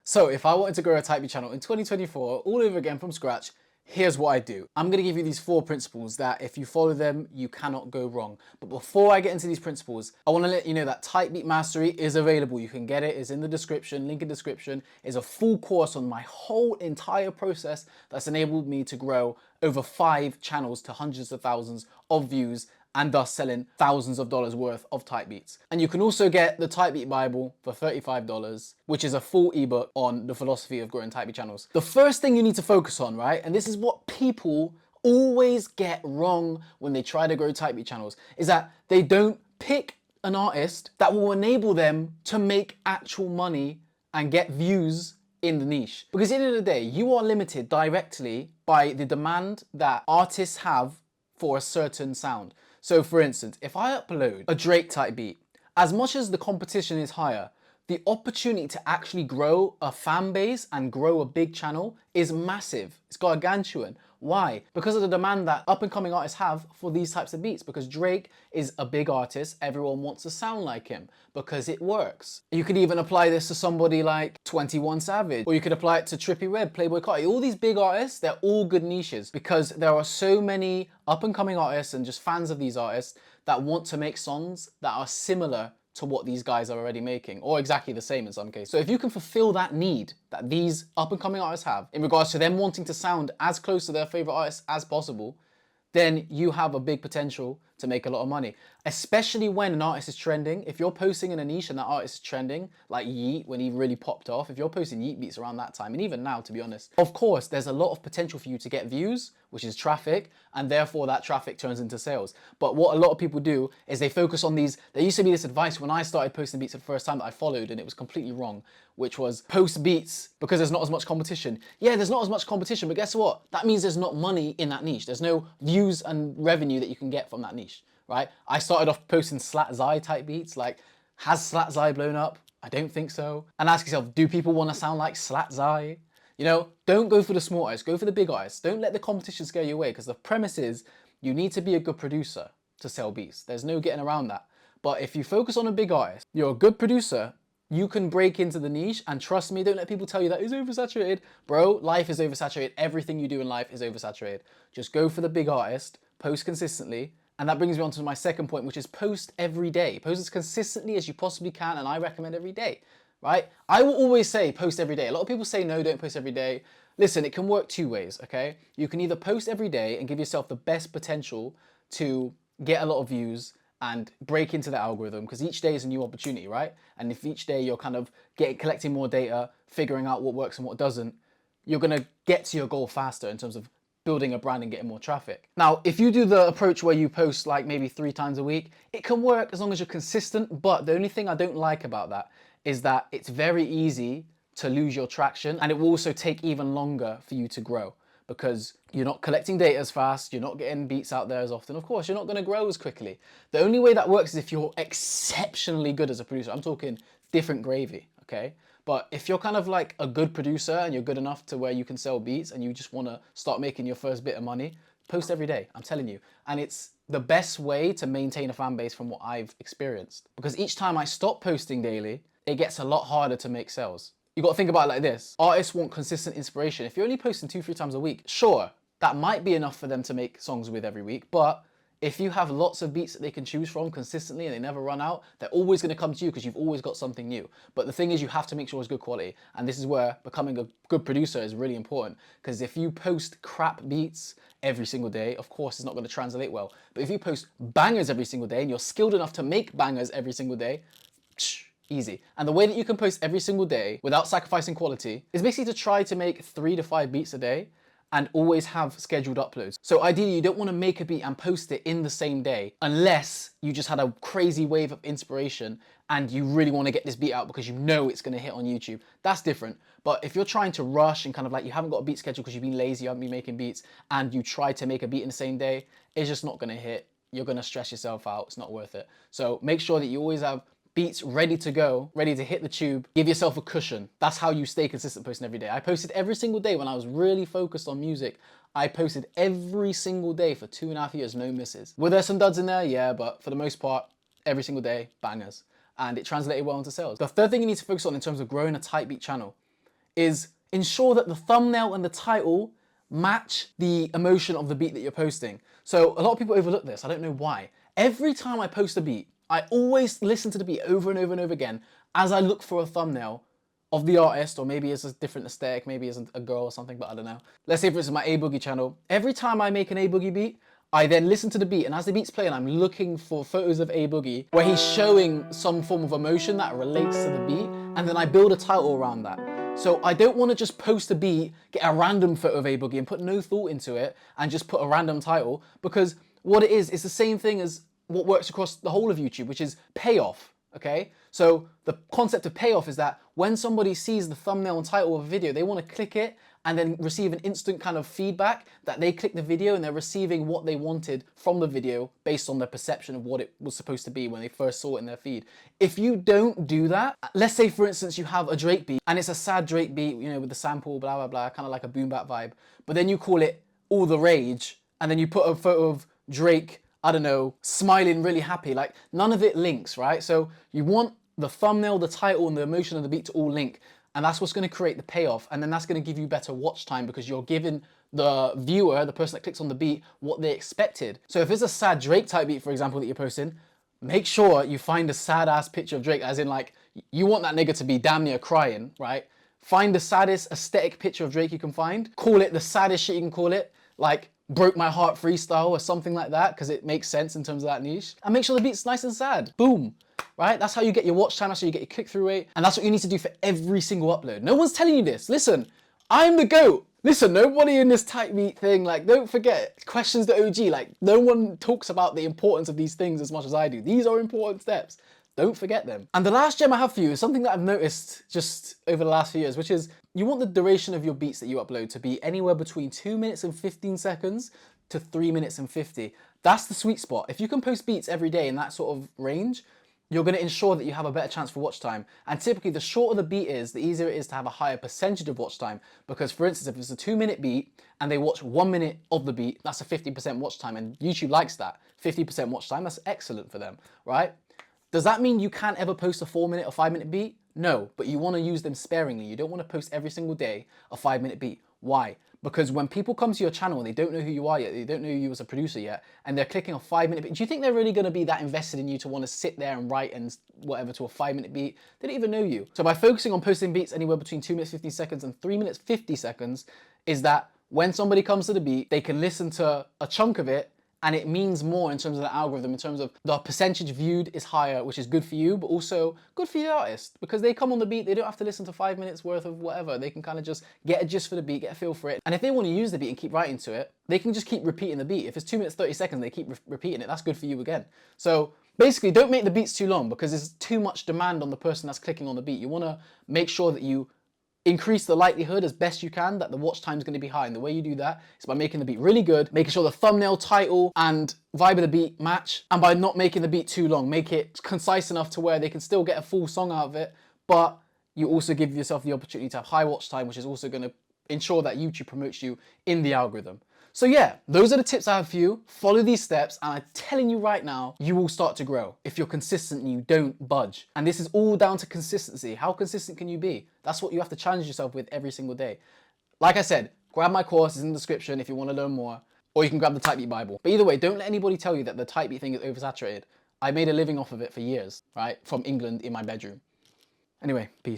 So if I wanted to grow a type beat channel in 2024 all over again from scratch, here's what I do. I'm gonna give you these 4 principles that if you follow them, you cannot go wrong. But before I get into these principles, I wanna let you know that Type Beat Mastery is available. You can get it, it's in the description, link in description. It's a full course on my whole entire process that's enabled me to grow over 5 channels to hundreds of thousands of views and thus selling thousands of dollars worth of type beats. And you can also get the Type Beat Bible for $35, which is a full ebook on the philosophy of growing type beat channels. The first thing you need to focus on, right, and this is what people always get wrong when they try to grow type beat channels, is that they don't pick an artist that will enable them to make actual money and get views in the niche. Because at the end of the day, you are limited directly by the demand that artists have for a certain sound. So for instance, if I upload a Drake type beat, as much as the competition is higher, the opportunity to actually grow a fan base and grow a big channel is massive. It's gargantuan. Why? Because of the demand that up and coming artists have for these types of beats. Because Drake is a big artist, everyone wants to sound like him because it works. You could even apply this to somebody like 21 Savage, or you could apply it to Trippie Redd, Playboi Carti. All these big artists, they're all good niches because there are so many up and coming artists and just fans of these artists that want to make songs that are similar to what these guys are already making, or exactly the same in some cases. So if you can fulfill that need that these up and coming artists have in regards to them wanting to sound as close to their favorite artists as possible, then you have a big potential to make a lot of money. Especially when an artist is trending. If you're posting in a niche and that artist is trending, like Yeet when he really popped off, if you're posting Yeet beats around that time, and even now to be honest, of course there's a lot of potential for you to get views, which is traffic, and therefore that traffic turns into sales. But what a lot of people do is they focus on these. There used to be this advice when I started posting beats for the first time that I followed, and it was completely wrong, which was post beats because there's not as much competition. Yeah, there's not as much competition, but guess what? That means there's not money in that niche. There's no views and revenue that you can get from that niche, right? I started off posting Slat Zai type beats. Like, has Slat Zai blown up? I don't think so. And ask yourself, do people want to sound like Slat Zai? You know, don't go for the small artists, go for the big artists. Don't let the competition scare you away, because the premise is you need to be a good producer to sell beats. There's no getting around that. But if you focus on a big artist, you're a good producer, you can break into the niche, and trust me, don't let people tell you that it's oversaturated. Bro, life is oversaturated. Everything you do in life is oversaturated. Just go for the big artist, post consistently. And that brings me on to my second point, which is post every day. Post as consistently as you possibly can, and I recommend every day, right? I will always say post every day. A lot of people say, no, don't post every day. Listen, it can work 2 ways, okay? You can either post every day and give yourself the best potential to get a lot of views and break into the algorithm, because each day is a new opportunity, right? And if each day you're kind of collecting more data, figuring out what works and what doesn't, you're gonna get to your goal faster in terms of building a brand and getting more traffic. Now, if you do the approach where you post like maybe 3 times a week, it can work as long as you're consistent. But the only thing I don't like about that is that it's very easy to lose your traction, and it will also take even longer for you to grow because you're not collecting data as fast, you're not getting beats out there as often. Of course, you're not gonna grow as quickly. The only way that works is if you're exceptionally good as a producer. I'm talking different gravy, okay? But if you're kind of like a good producer and you're good enough to where you can sell beats and you just want to start making your first bit of money, post every day, I'm telling you. And it's the best way to maintain a fan base from what I've experienced. Because each time I stop posting daily, it gets a lot harder to make sales. You got to think about it like this. Artists want consistent inspiration. If you're only posting 2-3 times a week, sure, that might be enough for them to make songs with every week. But if you have lots of beats that they can choose from consistently and they never run out, they're always going to come to you because you've always got something new. But the thing is, you have to make sure it's good quality. And this is where becoming a good producer is really important, because if you post crap beats every single day, of course, it's not going to translate well. But if you post bangers every single day and you're skilled enough to make bangers every single day, easy. And the way that you can post every single day without sacrificing quality is basically to try to make 3 to 5 beats a day and always have scheduled uploads. So ideally, you don't want to make a beat and post it in the same day unless you just had a crazy wave of inspiration and you really want to get this beat out because you know it's going to hit on YouTube. That's different. But if you're trying to rush and kind of like you haven't got a beat schedule because you've been lazy, you haven't been making beats, and you try to make a beat in the same day, it's just not going to hit. You're going to stress yourself out. It's not worth it. So make sure that you always have beats ready to go, ready to hit the tube. Give yourself a cushion. That's how you stay consistent posting every day. I posted every single day when I was really focused on music. I posted every single day for 2.5 years, no misses. Were there some duds in there? Yeah, but for the most part, every single day, bangers. And it translated well into sales. The third thing you need to focus on in terms of growing a type beat channel is ensure that the thumbnail and the title match the emotion of the beat that you're posting. So a lot of people overlook this. I don't know why. Every time I post a beat, I always listen to the beat over and over and over again as I look for a thumbnail of the artist, or maybe it's a different aesthetic, maybe it's a girl or something, but I don't know. Let's say for instance my A Boogie channel. Every time I make an A Boogie beat, I then listen to the beat, and as the beat's playing, I'm looking for photos of A Boogie where he's showing some form of emotion that relates to the beat, and then I build a title around that. So I don't want to just post a beat, get a random photo of A Boogie and put no thought into it and just put a random title, because what it is, it's the same thing as what works across the whole of YouTube, which is payoff, okay? So the concept of payoff is that when somebody sees the thumbnail and title of a video, they want to click it and then receive an instant kind of feedback that they clicked the video and they're receiving what they wanted from the video based on their perception of what it was supposed to be when they first saw it in their feed. If you don't do that, let's say for instance you have a Drake beat and it's a sad Drake beat, you know, with the sample, blah, blah, blah, kind of like a boom bap vibe, but then you call it All the Rage and then you put a photo of Drake, I don't know, smiling really happy, like none of it links, right? So you want the thumbnail, the title and the emotion of the beat to all link. And that's what's going to create the payoff. And then that's going to give you better watch time because you're giving the viewer, the person that clicks on the beat, what they expected. So if it's a sad Drake type beat, for example, that you're posting, make sure you find a sad ass picture of Drake, as in like, you want that nigga to be damn near crying, right? Find the saddest aesthetic picture of Drake you can find. Call it the saddest shit you can call it. Like Broke My Heart freestyle or something like that, because it makes sense in terms of that niche. And make sure the beat's nice and sad. Boom. Right? That's how you get your watch time, that's how you get your click-through rate, and that's what you need to do for every single upload. No one's telling you this. Listen, I'm the GOAT. Listen, nobody in this type beat thing, like, don't forget, questions the OG, like, no one talks about the importance of these things as much as I do. These are important steps. Don't forget them. And the last gem I have for you is something that I've noticed just over the last few years, which is you want the duration of your beats that you upload to be anywhere between 2 minutes and 15 seconds to 3 minutes and 50. That's the sweet spot. If you can post beats every day in that sort of range, you're going to ensure that you have a better chance for watch time. And typically the shorter the beat is, the easier it is to have a higher percentage of watch time. Because for instance, if it's a 2 minute beat and they watch 1 minute of the beat, that's a 50% watch time, and YouTube likes that. 50% watch time, that's excellent for them, right? Does that mean you can't ever post a 4 minute or 5 minute beat? No, but you want to use them sparingly. You don't want to post every single day a 5 minute beat. Why? Because when people come to your channel and they don't know who you are yet, they don't know you as a producer yet, and they're clicking a 5 minute beat, do you think they're really going to be that invested in you to want to sit there and write and whatever to a 5 minute beat? They don't even know you. So by focusing on posting beats anywhere between 2 minutes 50 seconds and 3 minutes 50 seconds, is that when somebody comes to the beat, they can listen to a chunk of it, and it means more in terms of the algorithm, in terms of the percentage viewed is higher, which is good for you, but also good for the artist, because they come on the beat, they don't have to listen to 5 minutes worth of whatever. They can kind of just get a gist for the beat, get a feel for it. And if they want to use the beat and keep writing to it, they can just keep repeating the beat. If it's 2 minutes 30 seconds, they keep repeating it. That's good for you again. So basically, don't make the beats too long, because there's too much demand on the person that's clicking on the beat. You want to make sure that you increase the likelihood as best you can that the watch time is going to be high. And the way you do that is by making the beat really good, making sure the thumbnail, title, and vibe of the beat match, and by not making the beat too long. Make it concise enough to where they can still get a full song out of it, but you also give yourself the opportunity to have high watch time, which is also going to ensure that YouTube promotes you in the algorithm. So yeah, those are the tips I have for you. Follow these steps, and I'm telling you right now, you will start to grow if you're consistent and you don't budge. And this is all down to consistency. How consistent can you be? That's what you have to challenge yourself with every single day. Like I said, grab my course, it's in the description if you want to learn more, or you can grab the Type Beat Bible. But either way, don't let anybody tell you that the Type Beat thing is oversaturated. I made a living off of it for years, right? From England in my bedroom. Anyway, peace.